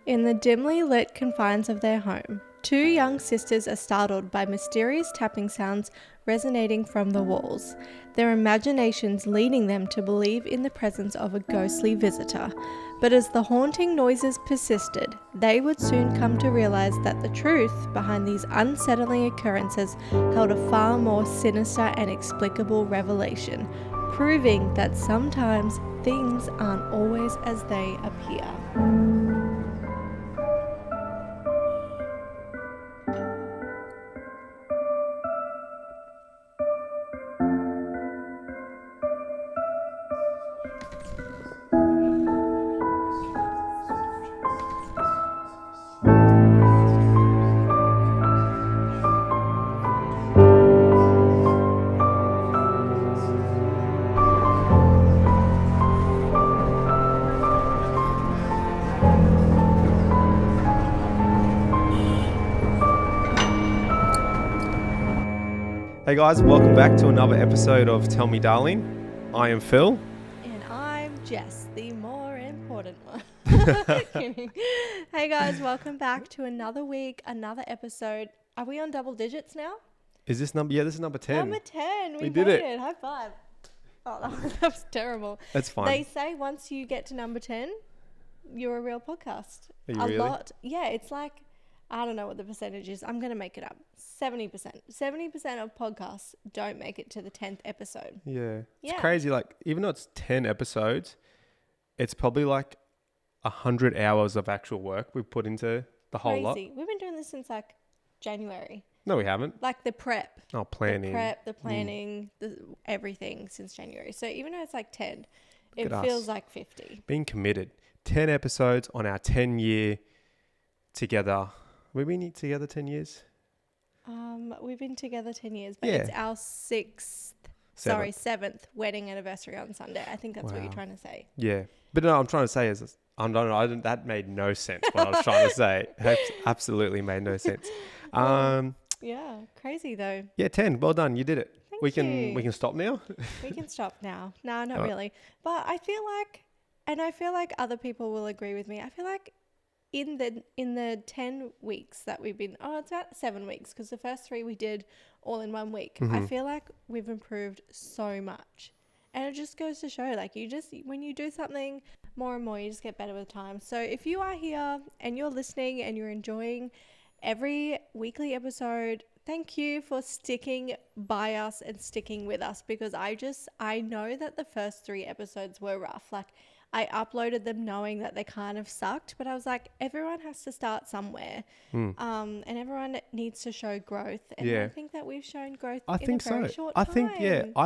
In the dimly lit confines of their home, two young sisters are startled by mysterious tapping sounds resonating from the walls, their imaginations leading them to believe in the presence of a ghostly visitor. But as the haunting noises persisted, they would soon come to realize that the truth behind these unsettling occurrences held a far more sinister and inexplicable revelation, proving that sometimes things aren't always as they appear. Hey guys, welcome back to another episode of Tell Me Darling. I am Phil. And I'm Jess, the more important one. Kidding. Hey guys, welcome back to another week, another episode. Are we on double digits now? Is this number? Yeah, this is number 10. Number 10. We did made it. High five. Oh, that was terrible. That's fine. They say once you get to number 10, you're a real podcast. Are you really? Yeah, it's like, I don't know what the percentage is. I'm going to make it up. 70%. 70% of podcasts don't make it to the 10th episode. Yeah. Yeah. It's crazy. Like, even though it's 10 episodes, it's probably like 100 hours of actual work we've put into the whole lot. Crazy. We've been doing this since like January. No, we haven't. Like the prep. Oh, planning. The prep, the planning, everything since January. So even though it's like 10, it Look at feels us. like 50. Being committed. 10 episodes on our 10-year together. We've been together 10 years? We've been together 10 years, but Yeah. it's our seventh wedding anniversary on Sunday. I think that's what you're trying to say. Yeah. But no, I'm trying to say is, that made no sense what I was trying to say. It absolutely made no sense. Yeah, crazy though. Yeah, 10. Well done. You did it. Thank We you. can stop now. We can stop now. No, not All right. really. But I feel like other people will agree with me. I feel like in the 10 weeks that we've been, it's about 7 weeks because the first 3 we did all in 1 week. I feel like we've improved so much. And it just goes to show, like, when you do something more and more, you just get better with time. So if you are here and you're listening and you're enjoying every weekly episode, thank you for sticking by us and sticking with us, because I know that the first 3 episodes were rough. Like, I uploaded them knowing that they kind of sucked, but I was like, everyone has to start somewhere. And everyone needs to show growth. And Yeah. I think that we've shown growth I in think a very so. short I time.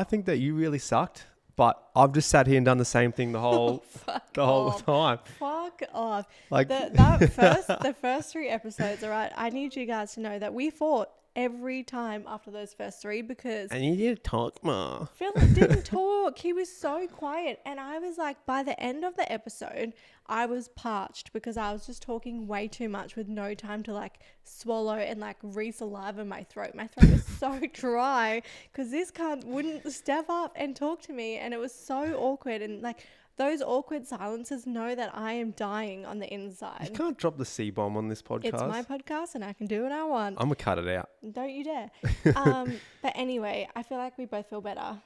think that you really sucked, but I've just sat here and done the same thing the whole time. Fuck off. Like The first 3 episodes, all right? I need you guys to know that we fought every time after those first 3 because I need you to talk more. Philip didn't talk. He was so quiet. And I was like, by the end of the episode, I was parched because I was just talking way too much with no time to like swallow and like re-saliva my throat. My throat was so dry because this cunt wouldn't step up and talk to me. And it was so awkward. And like those awkward silences know that I am dying on the inside. You can't drop the C-bomb on this podcast. It's my podcast and I can do what I want. I'm going to cut it out. Don't you dare. But anyway, I feel like we both feel better.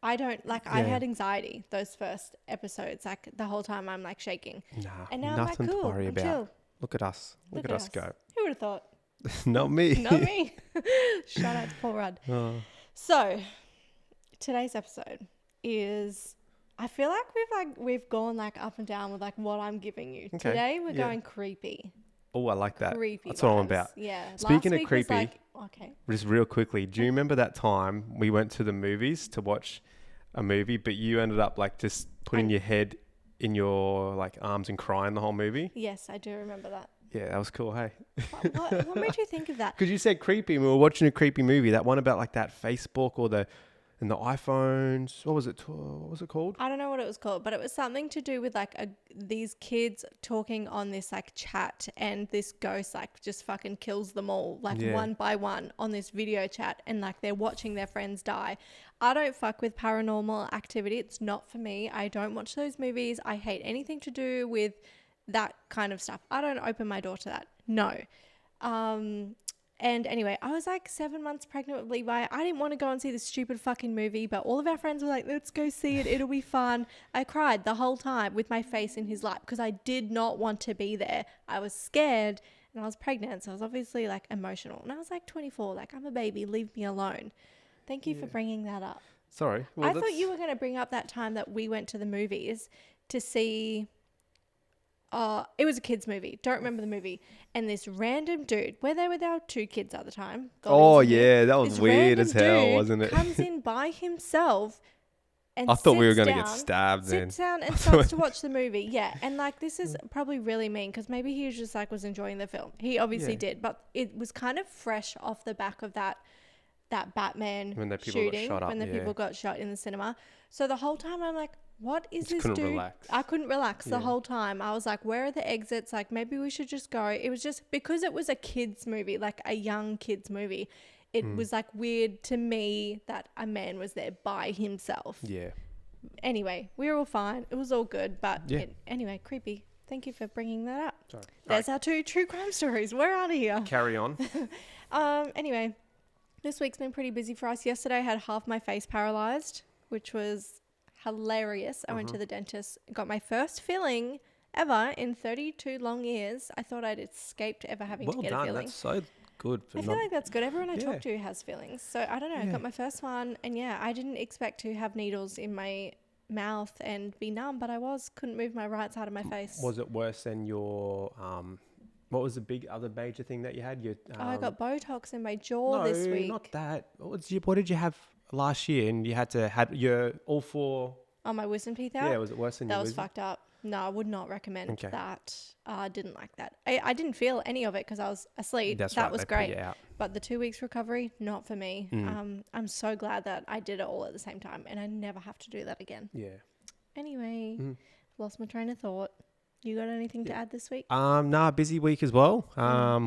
I had anxiety those first episodes. Like the whole time I'm like shaking. Nah, And now nothing I'm like, cool, to worry I'm about. chill. Look at us. Look at us go. Who would have thought? Not me. Not me. Shout out to Paul Rudd. Oh. So today's episode is, I feel like we've gone like up and down with like what I'm giving you. Okay, Today we're yeah. going creepy. Oh, I like that. Creepy. That's what I'm vibes. about. Yeah. Speaking Last of week was creepy, okay. Just real quickly, do you remember that time we went to the movies to watch a movie, but you ended up like just putting your head in your like arms and crying the whole movie? Yes, I do remember that. Yeah, that was cool. Hey, What made you think of that? because you said creepy, and we were watching a creepy movie. That one about like that Facebook or the iPhones. What was it? What was it called? I don't know what it was called, but it was something to do with like these kids talking on this like chat, and this ghost like just fucking kills them all like one by one on this video chat, and like they're watching their friends die. I don't fuck with paranormal activity. It's not for me. I don't watch those movies. I hate anything to do with that kind of stuff. I don't open my door to that. No. And anyway, I was like 7 months pregnant with Levi. I didn't want to go and see this stupid fucking movie, but all of our friends were like, let's go see it. It'll be fun. I cried the whole time with my face in his lap because I did not want to be there. I was scared and I was pregnant. So I was obviously like emotional. And I was like 24, like I'm a baby. Leave me alone. Thank you for bringing that up. Sorry. Well, I thought you were going to bring up that time that we went to the movies to see... it was a kids movie. Don't remember the movie. And this random dude, where they were there 2 kids at the time. That was this weird as hell, dude wasn't it? Comes in by himself and I thought we were going to get stabbed then. Sits down and starts to watch the movie. Yeah. And like, this is probably really mean because maybe he was just like was enjoying the film. He obviously did, but it was kind of fresh off the back of that Batman when the people shooting, got shot up, when the people got shot in the cinema. So the whole time I'm like, what is this dude? Relax. I couldn't relax the whole time. I was like, where are the exits? Like, maybe we should just go. It was just because it was a kid's movie, like a young kid's movie. It was like weird to me that a man was there by himself. Yeah. Anyway, we were all fine. It was all good. But anyway, creepy. Thank you for bringing that up. Sorry. There's our 2 true crime stories. We're out of here. Carry on. Anyway, this week's been pretty busy for us. Yesterday I had half my face paralyzed, which was hilarious. I went to the dentist, got my first filling ever in 32 long years. I thought I'd escaped ever having to get a filling. That's so good. I feel like that's good. Everyone I talk to has fillings. So I don't know. I got my first one and I didn't expect to have needles in my mouth and be numb, but couldn't move my right side of my face. Was it worse than your, what was the other major thing that you had? Your, I got Botox in my jaw this week. No, not that. What did you have last year? And you had to have your all 4... Oh, my wisdom teeth out? Yeah, was it worse than your wisdom? That was fucked up. No, I would not recommend that. I didn't like that. I didn't feel any of it because I was asleep. That was great. But the 2 weeks recovery, not for me. I'm so glad that I did it all at the same time and I never have to do that again. Yeah. Anyway, lost my train of thought. You got anything to add this week? Busy week as well.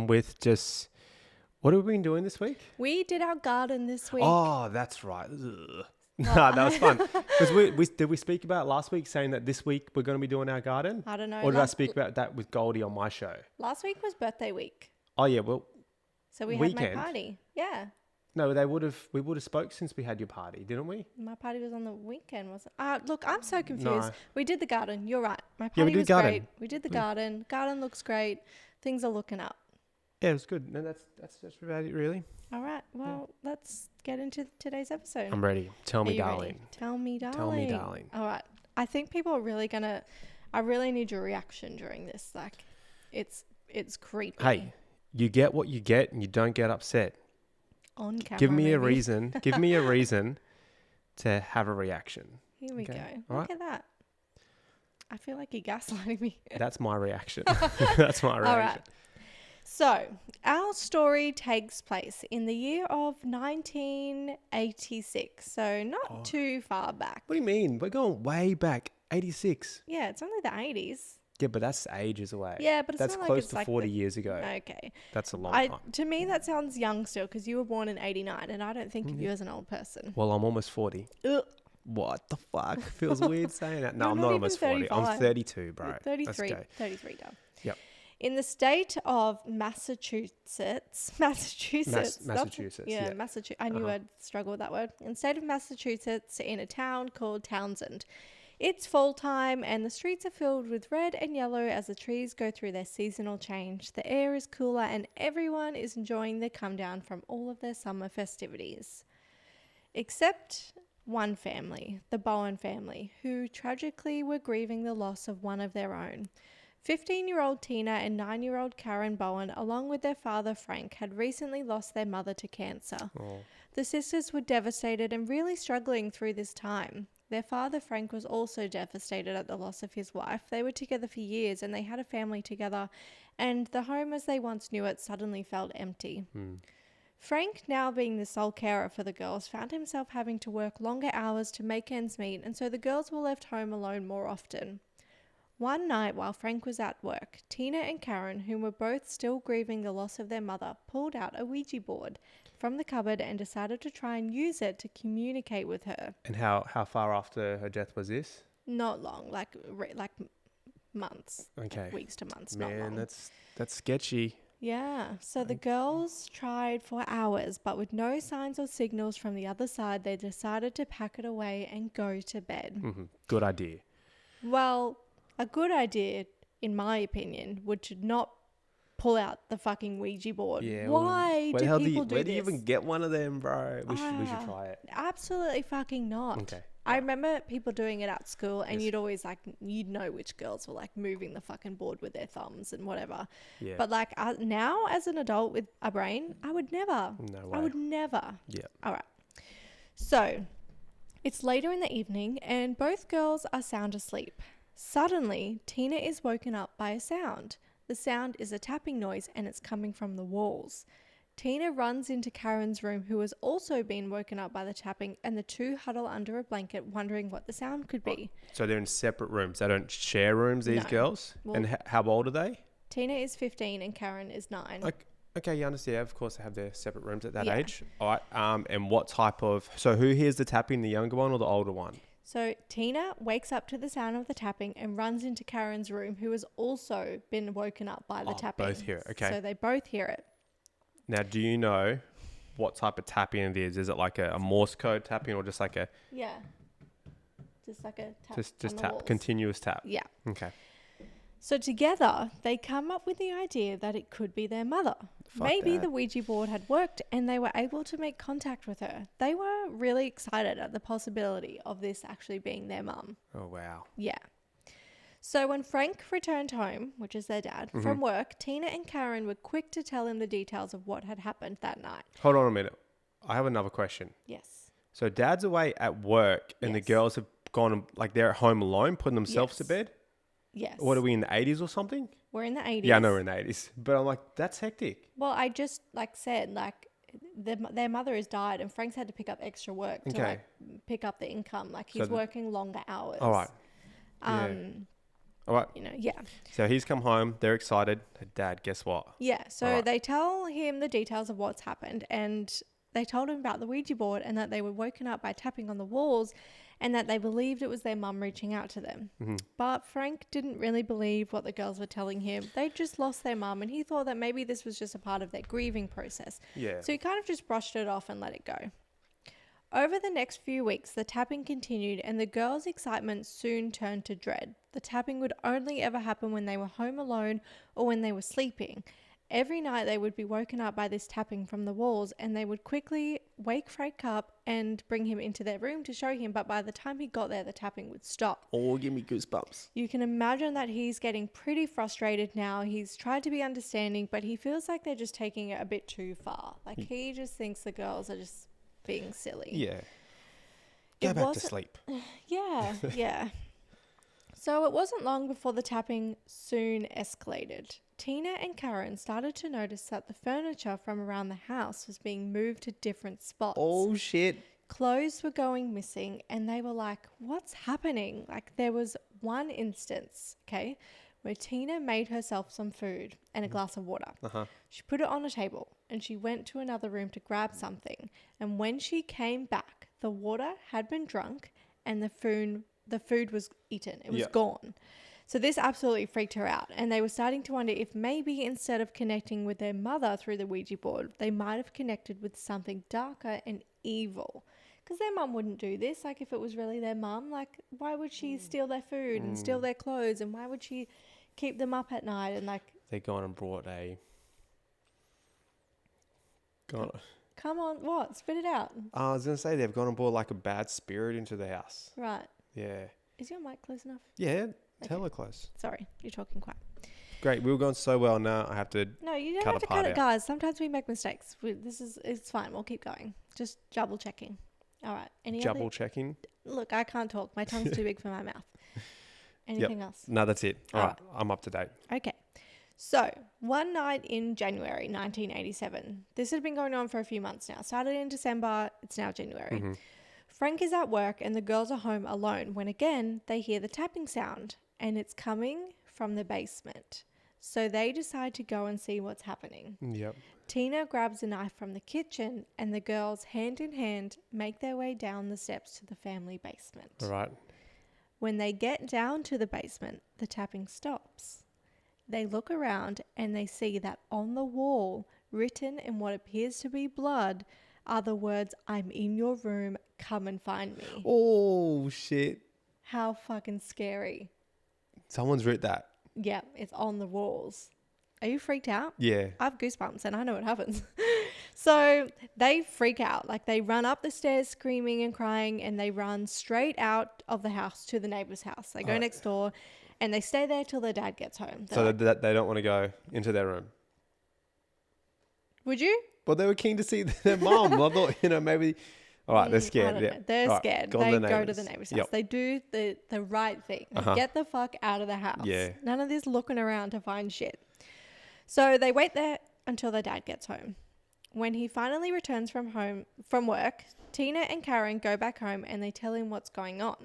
With just... What have we been doing this week? We did our garden this week. Oh, that's right. No, that was fun. Because did we speak about last week saying that this week we're going to be doing our garden? I don't know. Or did I speak about that with Goldie on my show? Last week was birthday week. Oh, yeah. Well, so we had my party. Yeah. No, we would have spoke since we had your party, didn't we? My party was on the weekend, wasn't it? Look, I'm so confused. No. We did the garden. You're right. My Yeah, party we was did garden. great. We did the garden. Garden looks great. Things are looking up. Yeah, it was good. No, that's just about it, really. All right. Well, let's get into today's episode. I'm ready. Tell me, darling. Ready? Tell me, darling. Tell me, darling. All right. I think people are really gonna. I really need your reaction during this. Like, it's creepy. Hey, you get what you get, and you don't get upset. On camera. Give me a reason. Give me a reason to have a reaction. Here we go. All Look at that. I feel like you're gaslighting me. That's my reaction. That's my reaction. All right. So, our story takes place in the year of 1986. So, not too far back. What do you mean? We're going way back. 86. Yeah, it's only the 80s. Yeah, but that's ages away. Yeah, but it's that's not close like it's to like 40 years ago. Okay. That's a long time. To me, that sounds young still because you were born in 89 and I don't think of you as an old person. Well, I'm almost 40. Ugh. What the fuck? Feels weird saying that. No, You're I'm not not almost 40. 35. I'm 32, bro. 33. Let's go. 33 done. Yep. In the state of Massachusetts. Massachusetts. Yeah, Massachusetts. I knew I'd struggle with that word. In the state of Massachusetts, in a town called Townsend. It's fall time and the streets are filled with red and yellow as the trees go through their seasonal change. The air is cooler and everyone is enjoying the come down from all of their summer festivities. Except one family, the Bowen family, who tragically were grieving the loss of one of their own. 15-year-old Tina and 9-year-old Karen Bowen, along with their father Frank, had recently lost their mother to cancer. Oh. The sisters were devastated and really struggling through this time. Their father Frank was also devastated at the loss of his wife. They were together for years and they had a family together, and the home as they once knew it suddenly felt empty. Frank, now being the sole carer for the girls, found himself having to work longer hours to make ends meet, and so the girls were left home alone more often. One night while Frank was at work, Tina and Karen, who were both still grieving the loss of their mother, pulled out a Ouija board from the cupboard and decided to try and use it to communicate with her. And how far after her death was this? Not long, like months. Okay. Like weeks to months, not Man, long. that's sketchy. Yeah. So the girls tried for hours, but with no signs or signals from the other side, they decided to pack it away and go to bed. Mm-hmm. Good idea. Well, a good idea, in my opinion, would to not pull out the fucking Ouija board. Yeah. Why Where the do hell people do where this? do you even get one of them, bro? We should Ah, try it. Absolutely fucking not. Okay. I remember people doing it at school, and Yes. you'd always you'd know which girls were like moving the fucking board with their thumbs and whatever. Yeah. But like now, as an adult with a brain, I would never. No way. I would never. Yeah. All right. So it's later in the evening, and both girls are sound asleep. Suddenly, Tina is woken up by a sound. The sound is a tapping noise, and it's coming from the walls. Tina runs into Karen's room, who has also been woken up by the tapping, and the two huddle under a blanket, wondering what the sound could be. So they're in separate rooms. They don't share rooms, these No. girls? Well- And how old are they? Tina is 15 and Karen is 9. Okay, you understand. Yeah, of course, they have their separate rooms at that Yeah. age. All right. And what type of... So who hears the tapping, the younger one or the older one? So Tina wakes up to the sound of the tapping and runs into Karen's room, who has also been woken up by the tapping. Both hear it. Okay. So they both hear it. Now, do you know what type of tapping it is? Is it like a Morse code tapping or just like a... Yeah. Just like a tap. Just on the tap, walls. continuous tap? Yeah. Okay. So together, they come up with the idea that it could be their mother. Fuck Maybe that. the Ouija board had worked and they were able to make contact with her. They were really excited at the possibility of this actually being their mum. Oh, wow. Yeah. So when Frank returned home, which is their dad, from work, Tina and Karen were quick to tell him the details of what had happened that night. Hold on a minute. I have another question. Yes. So dad's away at work and the Yes. girls have gone, like they're at home alone, putting themselves to Yes. bed? Yes. What are we in the 80s or something? We're in the 80s. Yeah, I know we're in the 80s. But I'm like, that's hectic. Well, I just said their mother has died and Frank's had to pick up extra work to Okay. pick up the income. Like he's So working longer hours. All right. Yeah. All right. Yeah. So he's come home. They're excited. Dad, guess what? Yeah. So Alright. they tell him the details of what's happened, and they told him about the Ouija board and that they were woken up by tapping on the walls and that they believed it was their mum reaching out to them. But Frank didn't really believe what the girls were telling him. They just lost their mum, and he thought that maybe this was just a part of their grieving process. Yeah. So he kind of just brushed it off and let it go. Over the next few weeks, the tapping continued, and the girls' excitement soon turned to dread. The tapping would only ever happen when they were home alone or when they were sleeping. Every night they would be woken up by this tapping from the walls, and they would quickly wake Frank up and bring him into their room to show him, but by the time he got there, the tapping would stop. Oh, give me goosebumps. You can imagine that he's getting pretty frustrated now. He's tried to be understanding, but he feels like they're just taking it a bit too far. Like he just thinks the girls are just being silly. Yeah. It Go back to wasn't- sleep. Yeah, yeah. So it wasn't long before the tapping soon escalated. Tina and Karen started to notice that the furniture from around the house was being moved to different spots. Oh, shit. Clothes were going missing, and they were like, what's happening? Like there was one instance, okay, where Tina made herself some food and a glass of water. Uh-huh. She put it on a table and she went to another room to grab something. And when she came back, the water had been drunk and the food was eaten. It was Yep. gone. So this absolutely freaked her out. And they were starting to wonder if maybe instead of connecting with their mother through the Ouija board, they might have connected with something darker and evil. Because their mum wouldn't do this. Like if it was really their mum, like why would she steal their food and steal their clothes? And why would she keep them up at night? And like, They gone and brought a... come on, what? Spit it out. I was going to say they've gone and brought like a bad spirit into the house. Right. Yeah. Is your mic close enough? Yeah. Tell her close. Sorry, you're talking quiet. Great. We were going so well now. I have to... No, you don't Cut have to a part cut it, out. guys. Sometimes we make mistakes. It's fine. We'll keep going. Just double checking. All right. Any Double other? checking. Look, I can't talk. My tongue's too big for my mouth. Anything else? No, that's it. All All right. I'm up to date. Okay. So, one night in January 1987, this had been going on for a few months now. Started in December, it's now January. Frank is at work and the girls are home alone when again they hear the tapping sound and it's coming from the basement. So they decide to go and see what's happening. Yep. Tina grabs a knife from the kitchen and the girls, hand in hand, make their way down the steps to the family basement. All right. When they get down to the basement, the tapping stops. They look around and they see that on the wall, written in what appears to be blood, are the words, "I'm in your room, come and find me." Oh, shit. How fucking scary. Someone's writ that. Yeah, it's on the walls. Are you freaked out? Yeah. I have goosebumps and I know what happens. So they freak out. Like they run up the stairs screaming and crying, and they run straight out of the house to the neighbor's house. They go next door and they stay there till their dad gets home. They're So like, that they don't want to go into their room. would you? Well, they were keen to see their mom. I thought, maybe. All right, they're scared. I don't know. They're All scared. Right, they go to the neighbor's house. Yep. They do the right thing. They get the fuck out of the house. Yeah. None of this looking around to find shit. So they wait there until their dad gets home. When he finally returns from work, Tina and Karen go back home and they tell him what's going on.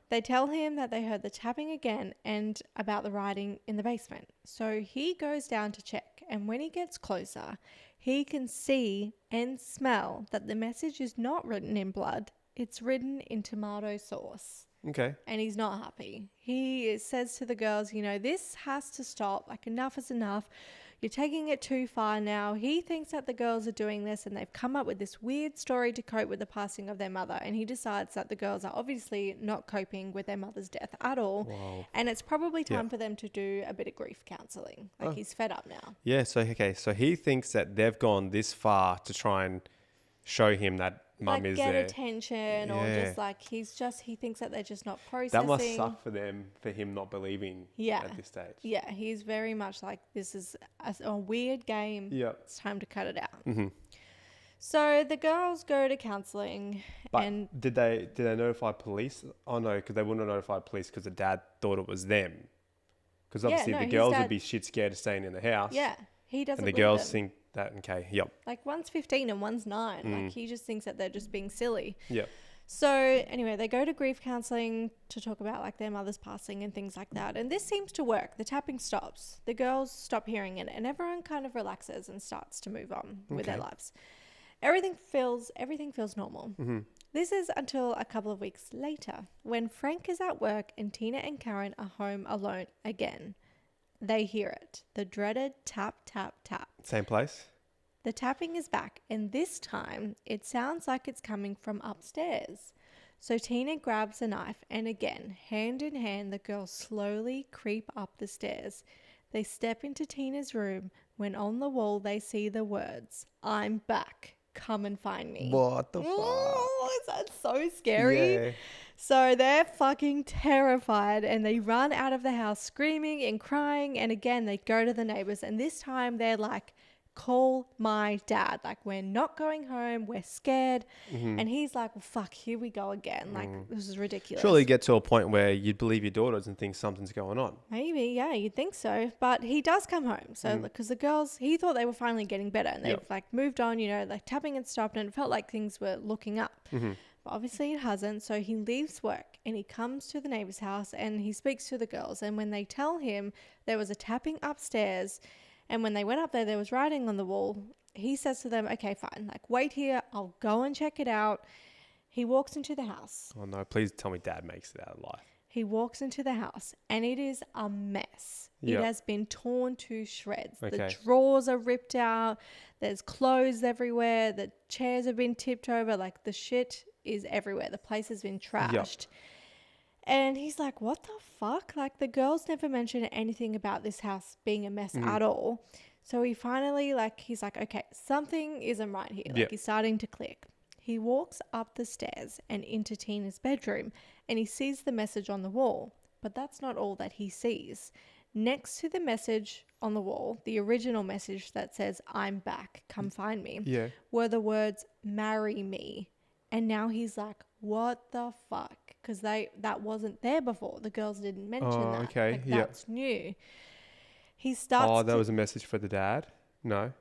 They tell him that they heard the tapping again and about the writing in the basement. So he goes down to check, and when he gets closer, he can see and smell that the message is not written in blood. It's written in tomato sauce. Okay. And he's not happy. He says to the girls, this has to stop. Like, enough is enough. You're taking it too far now. He thinks that the girls are doing this and they've come up with this weird story to cope with the passing of their mother. And he decides that the girls are obviously not coping with their mother's death at all. Wow. And it's probably time for them to do a bit of grief counselling. Like, he's fed up now. Yeah, so he thinks that they've gone this far to try and show him that mum is get there. attention, or just like he thinks that they're just not processing. That must suck for him not believing at this stage. Yeah, he's very much like, this is a weird game. Yeah. It's time to cut it out. So the girls go to counselling. But and did they notify police? Oh no, because they wouldn't have notified police because the dad thought it was them. Because obviously the girls would be shit scared of staying in the house. Yeah, he doesn't. And the girls think that, okay, yep. Like, one's 15 and one's 9. Like, he just thinks that they're just being silly. Yep. So anyway, they go to grief counselling to talk about like their mother's passing and things like that. And this seems to work. The tapping stops. The girls stop hearing it, and everyone kind of relaxes and starts to move on with their lives. Everything feels normal. This is until a couple of weeks later, when Frank is at work and Tina and Karen are home alone again. They hear it. The dreaded tap, tap, tap. Same place? The tapping is back, and this time it sounds like it's coming from upstairs. So Tina grabs a knife, and again, hand in hand, the girls slowly creep up the stairs. They step into Tina's room when on the wall they see the words, "I'm back. Come and find me." What the fuck? Oh, is that so scary? Yeah. So they're fucking terrified, and they run out of the house screaming and crying. And again, they go to the neighbors, and this time they're like, "Call my dad. Like, we're not going home. We're scared." And he's like, "Well, fuck, here we go again. Like, this is ridiculous." Surely you get to a point where you'd believe your daughters and think something's going on. Maybe, yeah, you'd think so. But he does come home. So, because the girls, he thought they were finally getting better, and they've like moved on, like tapping had stopped, and it felt like things were looking up. But obviously it hasn't. So he leaves work and he comes to the neighbor's house and he speaks to the girls. And when they tell him there was a tapping upstairs, and when they went up there was writing on the wall, he says to them, "Okay, fine. Like, wait here. I'll go and check it out." He walks into the house. Oh no, please tell me dad makes it out alive. He walks into the house and it is a mess. Yep. It has been torn to shreds. Okay. The drawers are ripped out. There's clothes everywhere. The chairs have been tipped over. Like, the shit is everywhere. The place has been trashed. And he's like, "What the fuck?" Like, the girls never mentioned anything about this house being a mess at all. So he finally, he's like, okay, something isn't right here. Like, he's starting to click. He walks up the stairs and into Tina's bedroom, and he sees the message on the wall. But that's not all that he sees. Next to the message on the wall, the original message that says, "I'm back, come find me," were the words, "Marry me." And now he's like, what the fuck? Because that wasn't there before. The girls didn't mention that. Okay. Like, that's new. He starts. Oh, that was a message for the dad? No?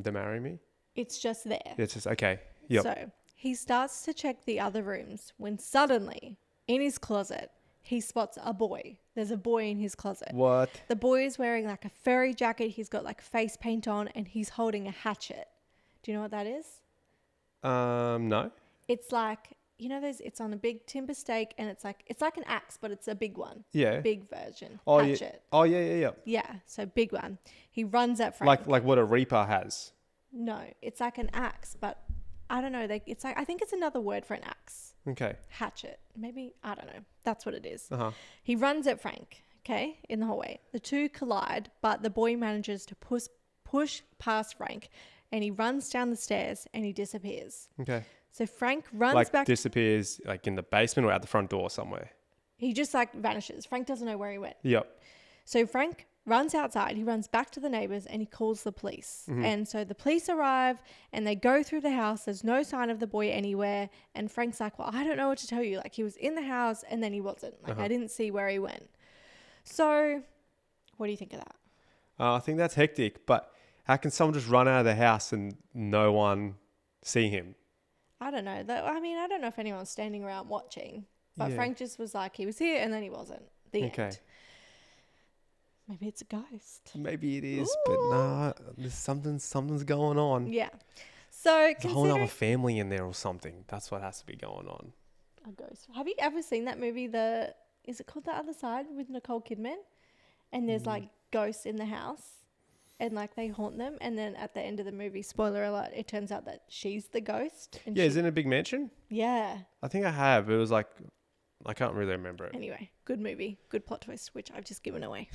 To marry me? It's just there. It's just, okay. Yep. So he starts to check the other rooms when suddenly, in his closet, he spots a boy. There's a boy in his closet. What? The boy is wearing like a furry jacket. He's got like face paint on, and he's holding a hatchet. Do you know what that is? No. It's like you know, it's on a big timber stake, and it's like an axe, but it's a big one. Yeah. Big version. Oh, Hatchet. Yeah. Oh, yeah. Yeah, so big one. He runs at Frank. Like what a reaper has. No, it's like an axe, but I don't know. It's like, I think it's another word for an axe. Okay. Hatchet. Maybe, I don't know. That's what it is. Uh-huh. He runs at Frank, okay, in the hallway. The two collide, but the boy manages to push past Frank, and he runs down the stairs and he disappears. Okay. So Frank runs back. Disappears like in the basement or out the front door somewhere. He just like vanishes. Frank doesn't know where he went. Yep. So Frank runs outside. He runs back to the neighbors and he calls the police. Mm-hmm. And so the police arrive and they go through the house. There's no sign of the boy anywhere. And Frank's like, well, I don't know what to tell you. Like, he was in the house and then he wasn't. Like, I didn't see where he went. So what do you think of that? I think that's hectic, but how can someone just run out of the house and no one see him? I don't know. I mean, I don't know if anyone's standing around watching, but Yeah. Frank just was like, he was here and then he wasn't. The Okay. end. Maybe it's a ghost. Maybe it is, but nah, there's something's going on. Yeah. So There's a whole other considering family in there or something. That's what has to be going on. a ghost. Have you ever seen that movie? Is it called The Other Side with Nicole Kidman? And there's like ghosts in the house, and like they haunt them. And then at the end of the movie, spoiler alert, it turns out that she's the ghost. And Yeah, is it in a big mansion? Yeah. I think I have. It was like, I can't really remember it. Anyway, good movie, good plot twist, which I've just given away.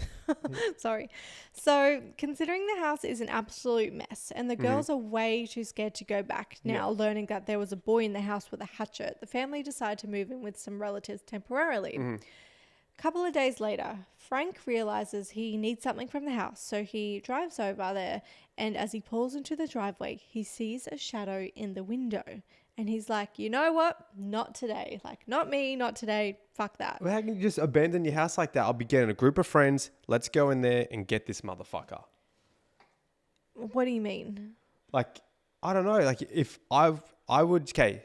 Sorry. So, considering the house is an absolute mess and the girls are way too scared to go back now, learning that there was a boy in the house with a hatchet, the family decide to move in with some relatives temporarily. A couple of days later, Frank realizes he needs something from the house, so he drives over there, and as he pulls into the driveway, he sees a shadow in the window. And he's like, you know what? Not today. Like, not me, not today. Fuck that. Well, how can you just abandon your house like that? I'll be getting a group of friends. Let's go in there and get this motherfucker. What do you mean? Like, I don't know. Like, if I would, okay,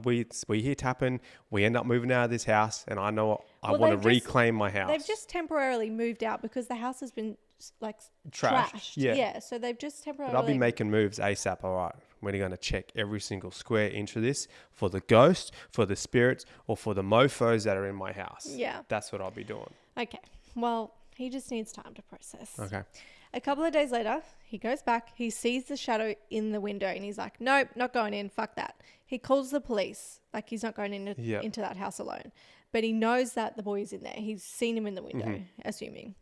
we hear tapping, we end up moving out of this house, and I know I want to reclaim my house. They've just temporarily moved out because the house has been like trashed. Yeah. So they've just temporarily. But I'll be making moves ASAP. All right. We're going to check every single square inch of this for the ghost, for the spirits, or for the mofos that are in my house. Yeah. That's what I'll be doing. Okay. Well, he just needs time to process. Okay. A couple of days later, he goes back. He sees the shadow in the window and he's like, nope, not going in. Fuck that. He calls the police. Like, he's not going into that house alone. But he knows that the boy is in there. He's seen him in the window, assuming.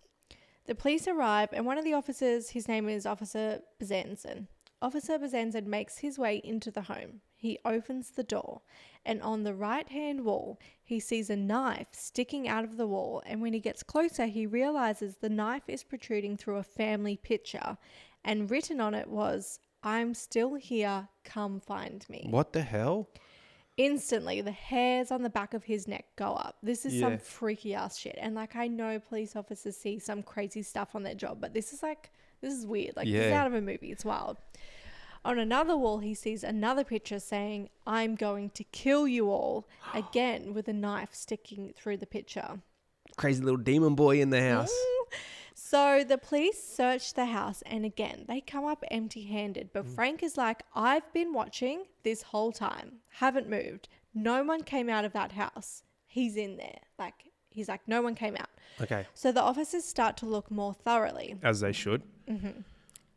The police arrive, and one of the officers, his name is Officer Bezanson. Officer Bezanson makes his way into the home. He opens the door, and on the right-hand wall, he sees a knife sticking out of the wall, and when he gets closer, he realizes the knife is protruding through a family picture, and written on it was, "I'm still here, come find me." What the hell? Instantly, the hairs on the back of his neck go up. This is some freaky ass shit. And like, I know police officers see some crazy stuff on their job, but this is weird. Like, this is out of a movie. It's wild. On another wall, he sees another picture saying, "I'm going to kill you all," again with a knife sticking through the picture. Crazy little demon boy in the house. So the police search the house, and again, they come up empty-handed. But Frank is like, I've been watching this whole time. Haven't moved. No one came out of that house. He's in there. Like, he's like, no one came out. Okay. So the officers start to look more thoroughly. As they should. Mm-hmm. Is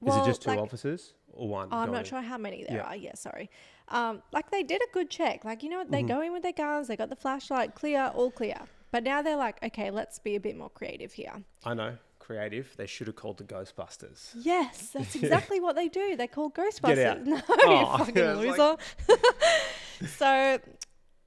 Well, it just two like, officers or one? I'm not sure how many there are. Yeah, sorry. Mm-hmm. Like, they did a good check. Like, you know, they go in with their guns. They got the flashlight. Clear, all clear. But now they're like, okay, let's be a bit more creative here. I know. Creative. They should have called the Ghostbusters. Yes, that's exactly what they do. They call Ghostbusters. Get out. No, Oh, you fucking loser. So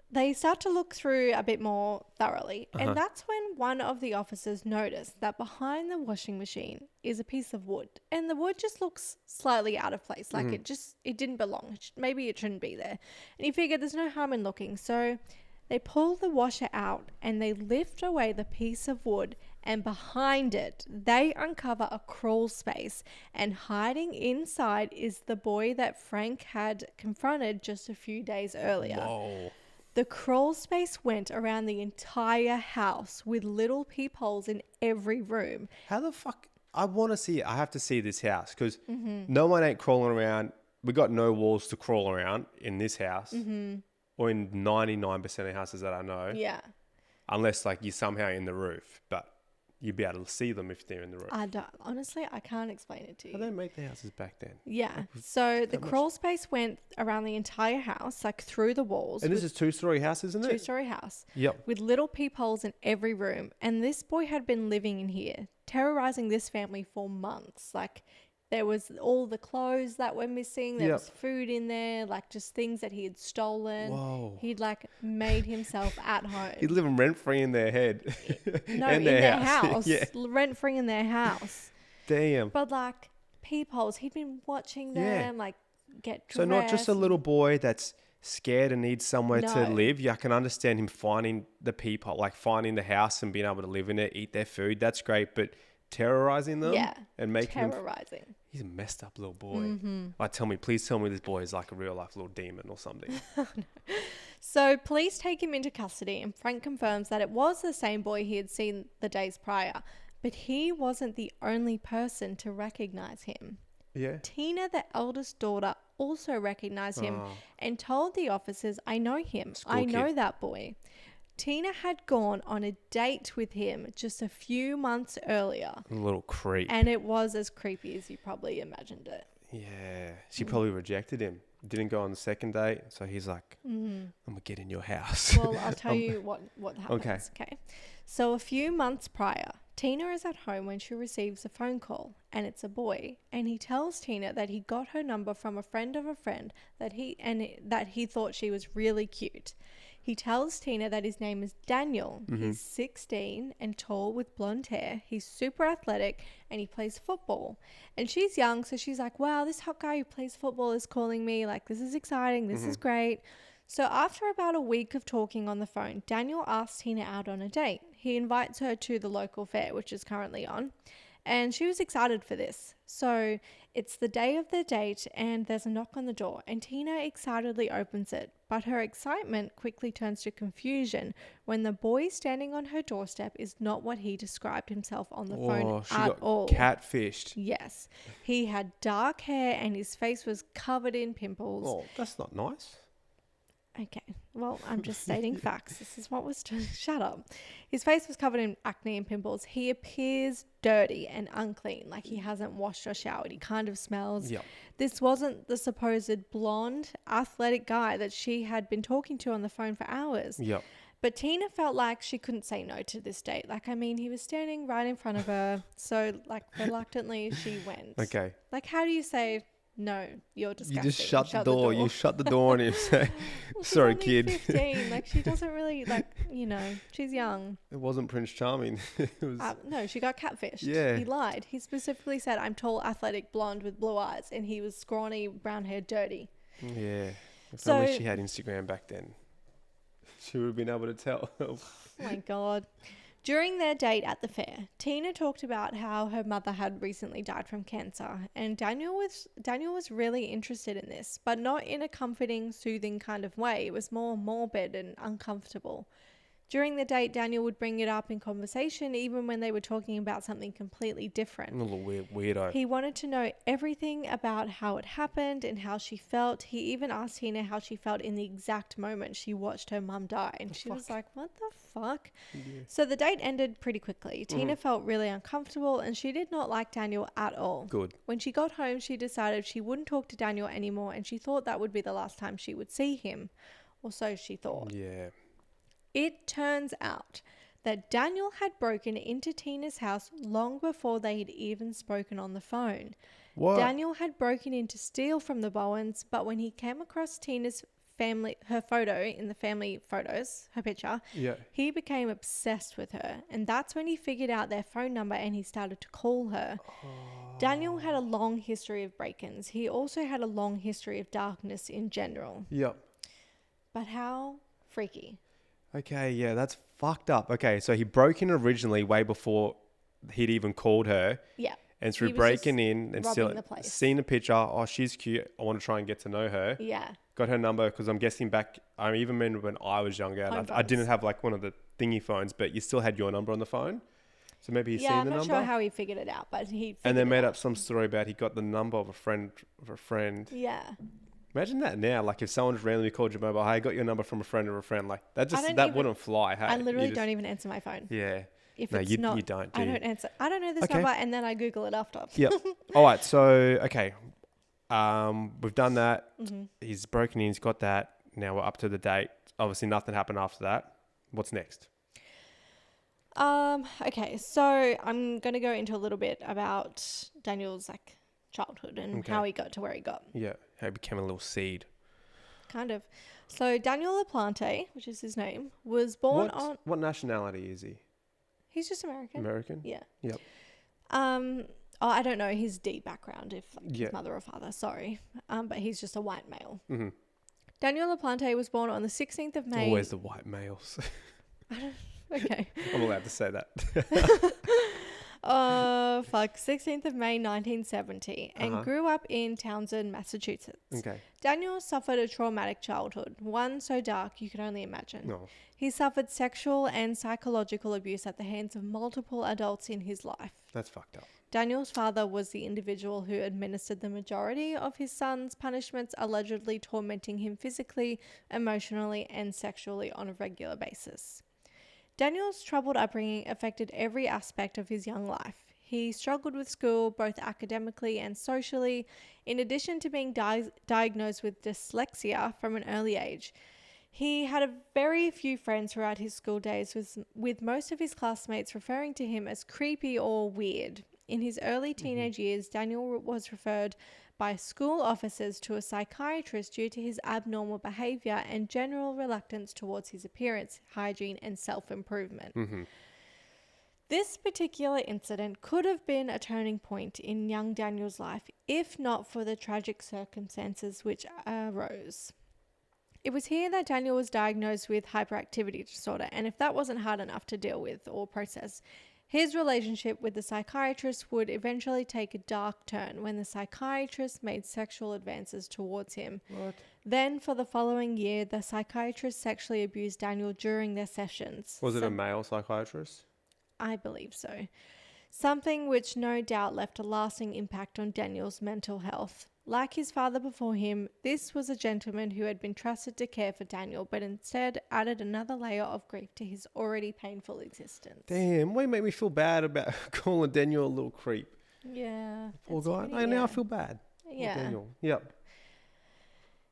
they start to look through a bit more thoroughly. And that's when one of the officers noticed that behind the washing machine is a piece of wood. And the wood just looks slightly out of place. Like it didn't belong. Maybe it shouldn't be there. And he figured there's no harm in looking. So they pull the washer out and they lift away the piece of wood, and behind it, they uncover a crawl space, and hiding inside is the boy that Frank had confronted just a few days earlier. Whoa. The crawl space went around the entire house with little peepholes in every room. How the fuck? I want to see it. I have to see this house because no one ain't crawling around. We got no walls to crawl around in this house. or in 99% of houses that I know, Yeah. unless like you're somehow in the roof, but you'd be able to see them if they're in the roof. Honestly, I can't explain it to you. How they make the houses back then? Yeah. So the crawl space went around the entire house, like through the walls. And this is 2-story house, isn't it? 2-story house. Yep. With little peepholes in every room. And this boy had been living in here, terrorizing this family for months. Like, there was all the clothes that were missing. There was food in there, like just things that he had stolen. Whoa. He'd like made himself at home. He'd living rent free in their head. No, in their house. Yeah. Rent free in their house. Damn. But like peepholes, he'd been watching them like get dressed. So not just a little boy that's scared and needs somewhere to live. Yeah, I can understand him finding the peephole, like finding the house and being able to live in it, eat their food. That's great. But terrorizing them and making terrorizing. He's a messed up little boy. Please tell me this boy is like a real life little demon or something. So police take him into custody and Frank confirms that it was the same boy he had seen the days prior, but he wasn't the only person to recognize him. Yeah. Tina, the eldest daughter, also recognized him and told the officers, I know him. I know that boy. Tina had gone on a date with him just a few months earlier. A little creep. And it was as creepy as you probably imagined it. Yeah. She probably rejected him. Didn't go on the second date. So he's like, I'm going to get in your house. Well, I'll tell you what happens. Okay. So a few months prior, Tina is at home when she receives a phone call, and it's a boy, and he tells Tina that he got her number from a friend of a friend that he thought she was really cute. He tells Tina that his name is Daniel. He's 16 and tall with blonde hair. He's super athletic and he plays football. And she's young, so she's like, wow, this hot guy who plays football is calling me. Like, this is exciting. This is great. So after about a week of talking on the phone, Daniel asks Tina out on a date. He invites her to the local fair, which is currently on. And she was excited for this. So it's the day of the date and there's a knock on the door and Tina excitedly opens it. But her excitement quickly turns to confusion when the boy standing on her doorstep is not what he described himself on the phone at all. Catfished. Yes. He had dark hair and his face was covered in pimples. Oh, that's not nice. Okay, well, I'm just stating facts. This is what was... Shut up. His face was covered in acne and pimples. He appears dirty and unclean, like he hasn't washed or showered. He kind of smells. Yep. This wasn't the supposed blonde, athletic guy that she had been talking to on the phone for hours. Yep. But Tina felt like she couldn't say no to this date. Like, I mean, he was standing right in front of her. So, like, reluctantly, she went. Okay. Like, how do you say... No, you're disgusting. You just shut the door. You shut the door on him. Say, sorry, kid. 15. Like, she doesn't really, like, you know, she's young. It wasn't Prince Charming. It was... no, she got catfished. Yeah. He lied. He specifically said, I'm tall, athletic, blonde with blue eyes. And he was scrawny, brown hair, dirty. Yeah. If only she had Instagram back then. She would have been able to tell. Oh, my God. During their date at the fair, Tina talked about how her mother had recently died from cancer, and Daniel was really interested in this, but not in a comforting, soothing kind of way. It was more morbid and uncomfortable. During the date, Daniel would bring it up in conversation even when they were talking about something completely different. A little weirdo. He wanted to know everything about how it happened and how she felt. He even asked Tina how she felt in the exact moment she watched her mum die. And she was like, what the fuck? Yeah. So the date ended pretty quickly. Tina felt really uncomfortable and she did not like Daniel at all. Good. When she got home, she decided she wouldn't talk to Daniel anymore and she thought that would be the last time she would see him. Or so she thought. Yeah. It turns out that Daniel had broken into Tina's house long before they had even spoken on the phone. What? Daniel had broken in to steal from the Bowens, but when he came across Tina's family, her photo in the family photos, her picture, he became obsessed with her. And that's when he figured out their phone number and he started to call her. Daniel had a long history of break-ins. He also had a long history of darkness in general. Yep. But how freaky. Okay, yeah, that's fucked up. Okay, so he broke in originally way before he'd even called her. Yeah. And through breaking in and still seeing the picture, oh, she's cute. I want to try and get to know her. Yeah. Got her number because I'm guessing back, I even remember when I was younger, and I didn't have like one of the thingy phones, but you still had your number on the phone. So maybe he's seen the number. Yeah, I'm not sure how he figured it out, but he and then made up some story about he got the number of a friend. Yeah. Imagine that now. Like if someone just randomly called your mobile, hey, I got your number from a friend of a friend. Like that wouldn't fly. Hey, I literally don't even answer my phone. Yeah. If no, you don't. I don't answer. I don't know this number, and then I Google it after. Yep. All right. So okay, we've done that. Mm-hmm. He's broken in. He's got that. Now we're up to the date. Obviously, nothing happened after that. What's next? Okay, so I'm going to go into a little bit about Daniel's childhood and how he got to where he got. Yeah, how he became a little seed. Kind of. So Daniel LaPlante, which is his name, was born on... What nationality is he? He's just American. American? Yeah. Yep. I don't know his deep background, if his mother or father, sorry. But he's just a white male. Mm-hmm. Daniel LaPlante was born on the 16th of May... Always the white males. Okay. I'm allowed to say that. 16th of May 1970 and grew up in Townsend, Massachusetts. Okay. Daniel suffered a traumatic childhood, one so dark you could only imagine. No. He suffered sexual and psychological abuse at the hands of multiple adults in his life. That's fucked up. Daniel's father was the individual who administered the majority of his son's punishments, allegedly tormenting him physically, emotionally, and sexually on a regular basis. Daniel's troubled upbringing affected every aspect of his young life. He struggled with school, both academically and socially, in addition to being diagnosed with dyslexia from an early age. He had a very few friends throughout his school days, with most of his classmates referring to him as creepy or weird. In his early teenage years, Daniel was referred by school officers to a psychiatrist due to his abnormal behavior and general reluctance towards his appearance, hygiene, and self-improvement. Mm-hmm. This particular incident could have been a turning point in young Daniel's life, if not for the tragic circumstances which arose. It was here that Daniel was diagnosed with hyperactivity disorder, and if that wasn't hard enough to deal with or process, his relationship with the psychiatrist would eventually take a dark turn when the psychiatrist made sexual advances towards him. What? Then, for the following year, the psychiatrist sexually abused Daniel during their sessions. Was it a male psychiatrist? I believe so. Something which no doubt left a lasting impact on Daniel's mental health. Like his father before him, this was a gentleman who had been trusted to care for Daniel, but instead added another layer of grief to his already painful existence. Damn, why you make me feel bad about calling Daniel a little creep? Yeah. Poor guy. Now I feel bad. Yeah. Daniel. Yep.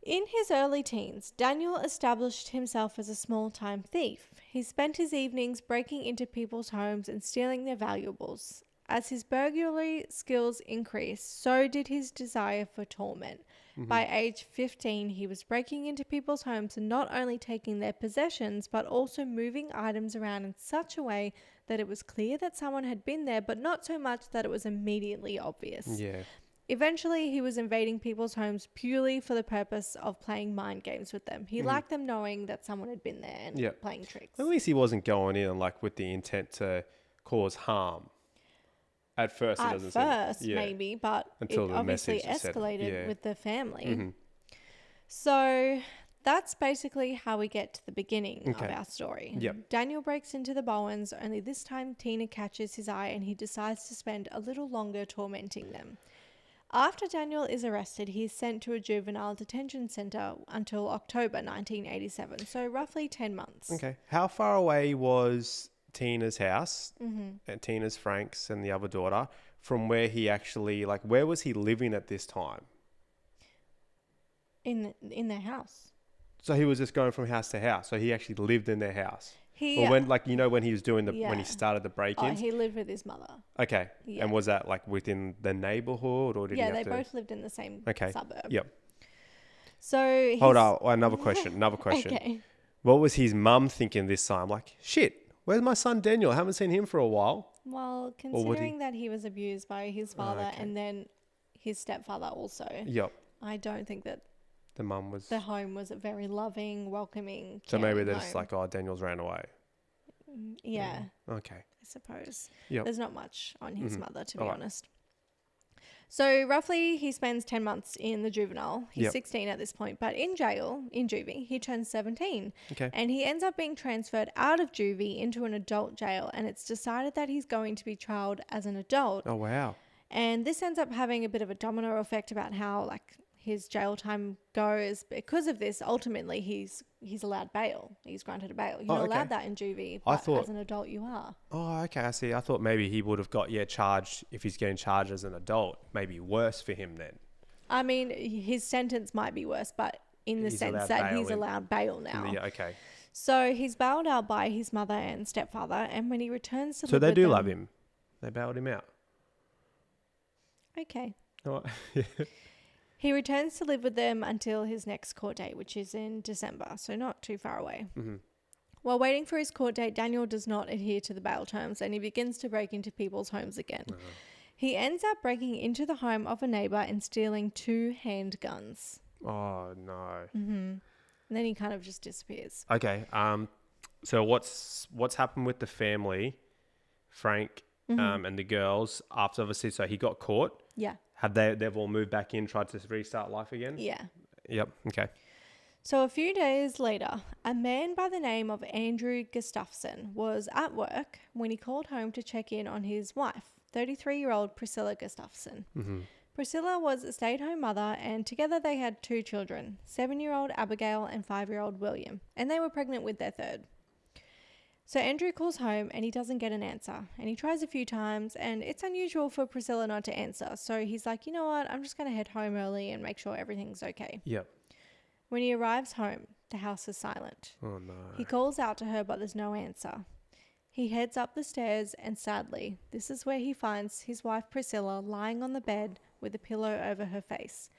In his early teens, Daniel established himself as a small-time thief. He spent his evenings breaking into people's homes and stealing their valuables. As his burglary skills increased, so did his desire for torment. Mm-hmm. By age 15, he was breaking into people's homes and not only taking their possessions, but also moving items around in such a way that it was clear that someone had been there, but not so much that it was immediately obvious. Yeah. Eventually, he was invading people's homes purely for the purpose of playing mind games with them. He liked them knowing that someone had been there and playing tricks. At least he wasn't going in with the intent to cause harm. At first, it doesn't seem... maybe, but until it obviously escalated with the family. Mm-hmm. So that's basically how we get to the beginning of our story. Yep. Daniel breaks into the Bowens, only this time Tina catches his eye and he decides to spend a little longer tormenting them. After Daniel is arrested, he is sent to a juvenile detention center until October 1987, so roughly 10 months. Okay. How far away was Tina's house, and Tina's, Frank's, and the other daughter, from where he actually, where was he living at this time? In their house. So he was just going from house to house. So he actually lived in their house. When he was doing when he started the break-ins. He lived with his mother. Okay. Yeah. And was that within the neighborhood, or did he have they both lived in the same suburb. Yep. So hold on, another question. Okay. What was his mum thinking this time? Shit. Where's my son Daniel? I haven't seen him for a while. Well, considering that he was abused by his father and then his stepfather also. Yep. I don't think that the home was a very loving, welcoming. So maybe they're just Daniel's ran away. Yeah. Okay. I suppose. Yep. There's not much on his mother, to be honest. So roughly he spends 10 months in the juvenile. He's 16 at this point, but in jail, in juvie, he turns 17. Okay. And he ends up being transferred out of juvie into an adult jail, and it's decided that he's going to be trialed as an adult. Oh, wow. And this ends up having a bit of a domino effect about how his jail time goes. Because of this, ultimately, he's allowed bail. He's granted a bail. You're not allowed that in juvie, but as an adult, you are. Oh, okay, I see. I thought maybe he would have got, charged, if he's getting charged as an adult, maybe worse for him then. I mean, his sentence might be worse, but in the sense that he's allowed bail now. Okay. So he's bailed out by his mother and stepfather, and when he returns to live with them... So they do love him. They bailed him out. Okay. Oh, He returns to live with them until his next court date, which is in December, so not too far away. Mm-hmm. While waiting for his court date, Daniel does not adhere to the bail terms, and he begins to break into people's homes again. Uh-huh. He ends up breaking into the home of a neighbor and stealing 2 handguns. Oh, no. Mm-hmm. And then he kind of just disappears. Okay. So what's happened with the family, Frank, and the girls after, obviously, so he got caught? Yeah. They've all moved back in, tried to restart life again? Yeah. Yep. Okay. So a few days later, a man by the name of Andrew Gustafson was at work when he called home to check in on his wife, 33-year-old Priscilla Gustafson. Mm-hmm. Priscilla was a stay-at-home mother, and together they had 2 children, 7-year-old Abigail and 5-year-old William, and they were pregnant with their 3rd. So Andrew calls home and he doesn't get an answer, and he tries a few times, and it's unusual for Priscilla not to answer. So he's like, you know what, I'm just going to head home early and make sure everything's okay. Yep. When he arrives home, the house is silent. Oh no. He calls out to her, but there's no answer. He heads up the stairs, and sadly, this is where he finds his wife Priscilla lying on the bed with a pillow over her face.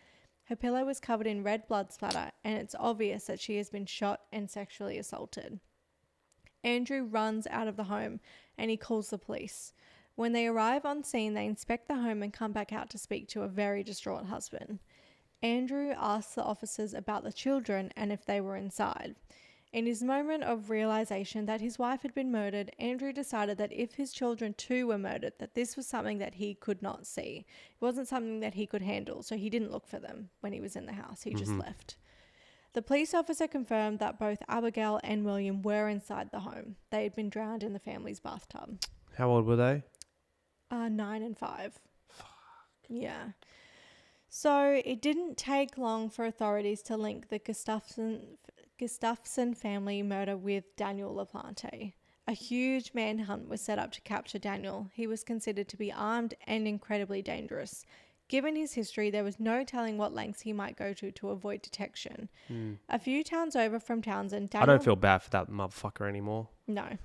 Her pillow is covered in red blood splatter, and it's obvious that she has been shot and sexually assaulted. Andrew runs out of the home and he calls the police. When they arrive on scene, they inspect the home and come back out to speak to a very distraught husband. Andrew asks the officers about the children and if they were inside. In his moment of realization that his wife had been murdered, Andrew decided that if his children too were murdered, that this was something that he could not see. It wasn't something that he could handle, so he didn't look for them when he was in the house. He just left. The police officer confirmed that both Abigail and William were inside the home. They had been drowned in the family's bathtub. How old were they? 9 and 5. Fuck. Yeah. So it didn't take long for authorities to link the Gustafson family murder with Daniel LaPlante. A huge manhunt was set up to capture Daniel. He was considered to be armed and incredibly dangerous. Given his history, there was no telling what lengths he might go to avoid detection. A few towns over from Townsend... I don't feel bad for that motherfucker anymore. No.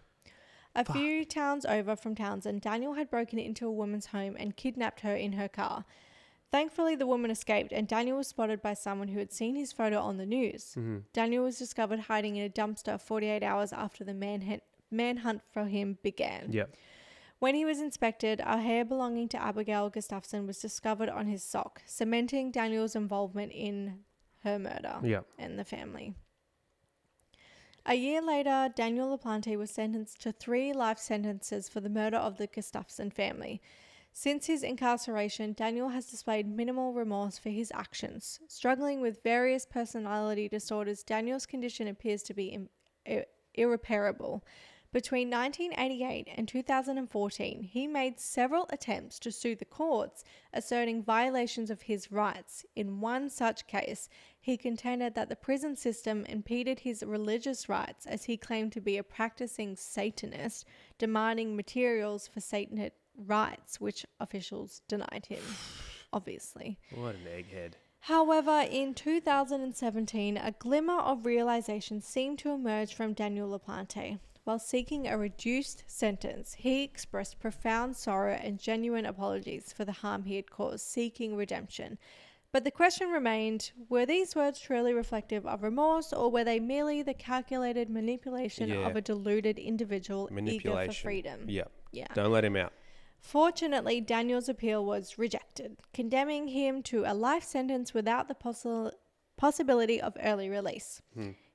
A few towns over from Townsend, Daniel had broken into a woman's home and kidnapped her in her car. Thankfully, the woman escaped, and Daniel was spotted by someone who had seen his photo on the news. Daniel was discovered hiding in a dumpster 48 hours after the manhunt for him began. Yep. When he was inspected, a hair belonging to Abigail Gustafson was discovered on his sock, cementing Daniel's involvement in her murder and the family. A year later, Daniel LaPlante was sentenced to 3 life sentences for the murder of the Gustafson family. Since his incarceration, Daniel has displayed minimal remorse for his actions. Struggling with various personality disorders, Daniel's condition appears to be irreparable. Between 1988 and 2014, he made several attempts to sue the courts, asserting violations of his rights. In one such case, he contended that the prison system impeded his religious rights, as he claimed to be a practicing Satanist, demanding materials for Satanist rights, which officials denied him, obviously. What an egghead. However, in 2017, a glimmer of realization seemed to emerge from Daniel LaPlante. While seeking a reduced sentence, he expressed profound sorrow and genuine apologies for the harm he had caused, seeking redemption. But the question remained, were these words truly reflective of remorse, or were they merely the calculated manipulation of a deluded individual eager for freedom? Yeah. Don't let him out. Fortunately, Daniel's appeal was rejected, condemning him to a life sentence without the possibility of early release.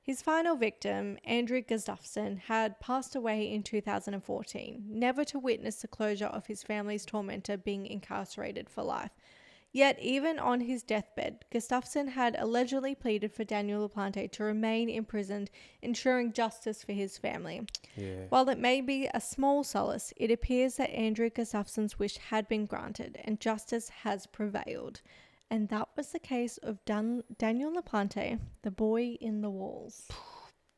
His final victim, Andrew Gustafson, had passed away in 2014, never to witness the closure of his family's tormentor being incarcerated for life. Yet, even on his deathbed, Gustafson had allegedly pleaded for Daniel LaPlante to remain imprisoned, ensuring justice for his family. While it may be a small solace, it appears that Andrew Gustafson's wish had been granted and justice has prevailed. And that was the case of Daniel LaPlante, the boy in the walls.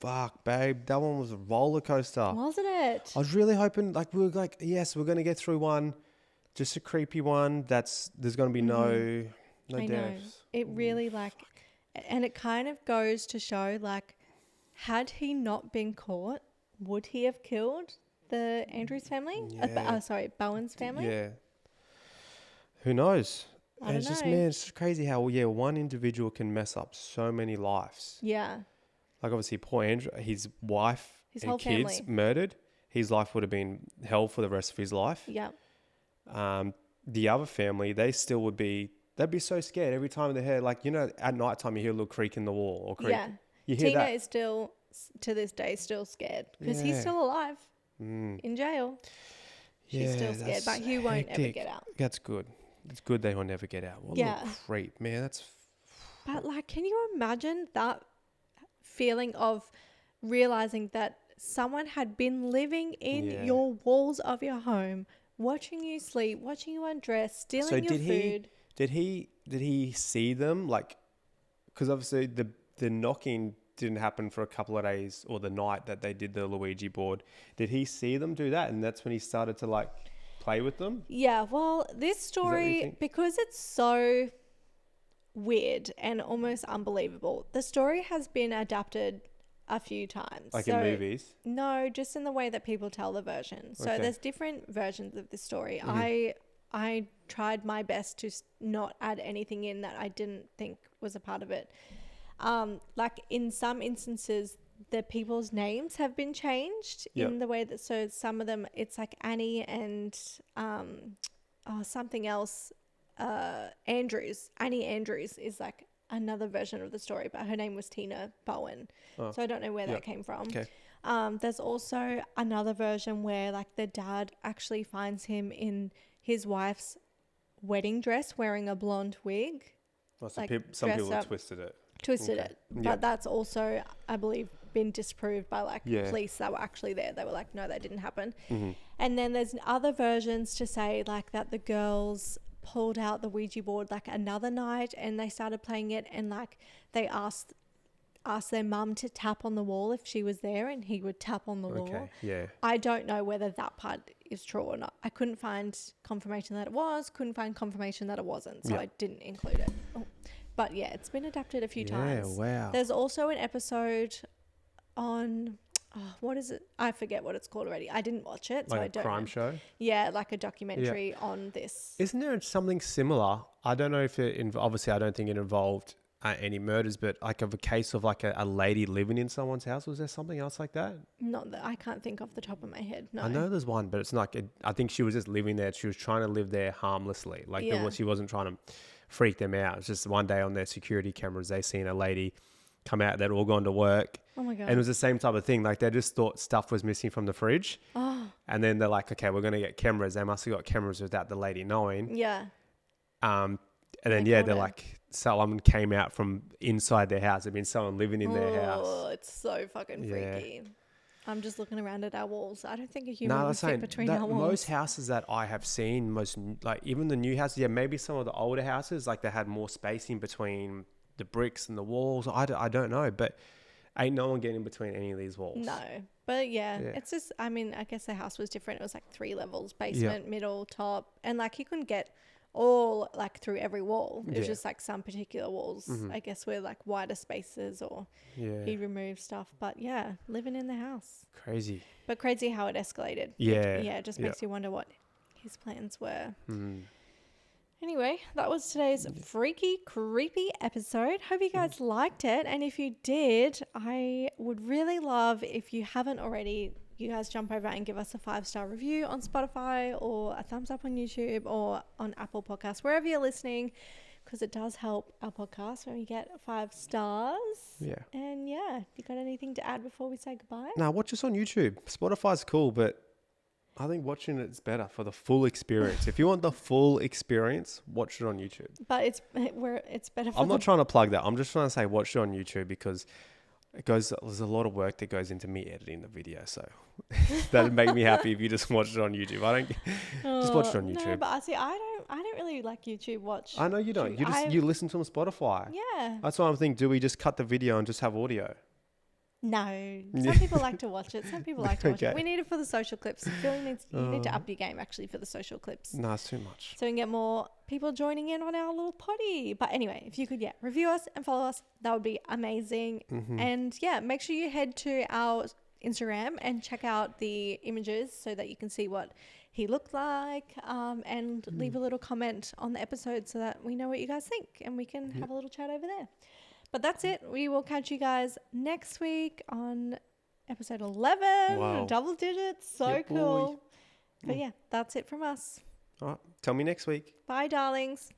Fuck, babe. That one was a roller coaster. Wasn't it? I was really hoping, like, we were like, yes, we're going to get through one. Just a creepy one. There's going to be no deaths. Know. It really, and it kind of goes to show, like, had he not been caught, would he have killed the Andrews family? Yeah. Bowen's family? Yeah. Who knows? I don't know. It's just, man, it's just crazy how, one individual can mess up so many lives. Yeah. Like, obviously, poor Andrew, his wife and kids murdered. His life would have been hell for the rest of his life. Yeah. The other family, they still would be, they'd be so scared every time they heard, like, at night time, you hear a little creak in the wall or creak. Yeah. You hear Tina that. is still, to this day, still scared because he's still alive in jail. She's still scared, but he won't ever get out. That's good. It's good they will never get out. What a little creep, man. But, like, can you imagine that feeling of realizing that someone had been living in your walls of your home, watching you sleep, watching you undress, stealing your food? Did he see them? Like, because obviously the knocking didn't happen for a couple of days, or the night that they did the Luigi board. Did he see them do that? And that's when he started to, like, play with them? Yeah, well, this story, because it's so weird and almost unbelievable, the story has been adapted a few times. Like in movies? No, just in the way that people tell the version. So there's different versions of this story. Mm-hmm. I tried my best to not add anything in that I didn't think was a part of it. Like, in some instances, the people's names have been changed in the way that, so some of them, it's like Annie and something else, Andrews. Annie Andrews is like another version of the story, but her name was Tina Bowen. So I don't know where that came from. Okay. There's also another version where, like, the dad actually finds him in his wife's wedding dress wearing a blonde wig. Well, so like some people have twisted it. But that's also, I believe, been disproved by, like, police that were actually there. They were like, no, that didn't happen. Mm-hmm. And then there's other versions to say, like, that the girls pulled out the Ouija board, like, another night and they started playing it, and, like, they asked their mum to tap on the wall if she was there, and he would tap on the wall. Yeah. I don't know whether that part is true or not. I couldn't find confirmation that it was, couldn't find confirmation that it wasn't, so I didn't include it. But yeah, it's been adapted a few times. Yeah, wow. There's also an episode on, what is it? I forget what it's called already. I didn't watch it, so I don't know. Like a crime show? Yeah, like a documentary on this. Isn't there something similar? I don't know if it, obviously I don't think it involved any murders, but like of a case of like a lady living in someone's house. Was there something else like that? Not that I can't think off the top of my head. No, I know there's one, but it's not. I think she was just living there. She was trying to live there harmlessly. Like she wasn't trying to freak them out. It's just one day on their security cameras, they seen a lady come out. They'd all gone to work. Oh my God. And it was the same type of thing. Like they just thought stuff was missing from the fridge. Oh. And then they're like, okay, we're going to get cameras. They must have got cameras without the lady knowing. Yeah. And then, they're like, someone came out from inside their house. There'd been someone living in their house. Oh, it's so fucking freaky. I'm just looking around at our walls. I don't think a human would fit between our walls. Most houses that I have seen, like even the new houses, maybe some of the older houses, like they had more spacing between the bricks and the walls. I don't know, but ain't no one getting in between any of these walls. No, but it's just, I mean, I guess the house was different. It was like 3 levels, basement, middle, top, and like you couldn't get all like through every wall. It was just like some particular walls, I guess, were like wider spaces, or he removed stuff. But living in the house. Crazy. But crazy how it escalated. It just makes you wonder what his plans were. Anyway, that was today's freaky, creepy episode. Hope you guys liked it. And if you did, I would really love, if you haven't already, you guys jump over and give us a 5-star review on Spotify, or a thumbs up on YouTube, or on Apple Podcasts, wherever you're listening, because it does help our podcast when we get 5 stars. Yeah. And you got anything to add before we say goodbye? No, watch us on YouTube. Spotify's cool, but I think watching it's better for the full experience. If you want the full experience, watch it on YouTube. But it's better for I'm not trying to plug that. I'm just trying to say watch it on YouTube, because there's a lot of work that goes into me editing the video. So That'd make me happy if you just watched it on YouTube. I don't just watch it on YouTube. No, but I don't really like YouTube watch. I know you don't. You listen to them on Spotify. Yeah. That's why I'm thinking, do we just cut the video and just have audio? No. Some people like to watch it. Some people like to watch it. We need it for the social clips. You need to up your game actually for the social clips. No, it's too much. So we can get more people joining in on our little potty. But anyway, if you could review us and follow us, that would be amazing. Mm-hmm. And make sure you head to our Instagram and check out the images so that you can see what he looked like, and leave a little comment on the episode so that we know what you guys think and we can have a little chat over there. But that's it. We will catch you guys next week on episode 11. Wow. Double digits. So cool. But that's it from us. All right. Tell me next week. Bye, darlings.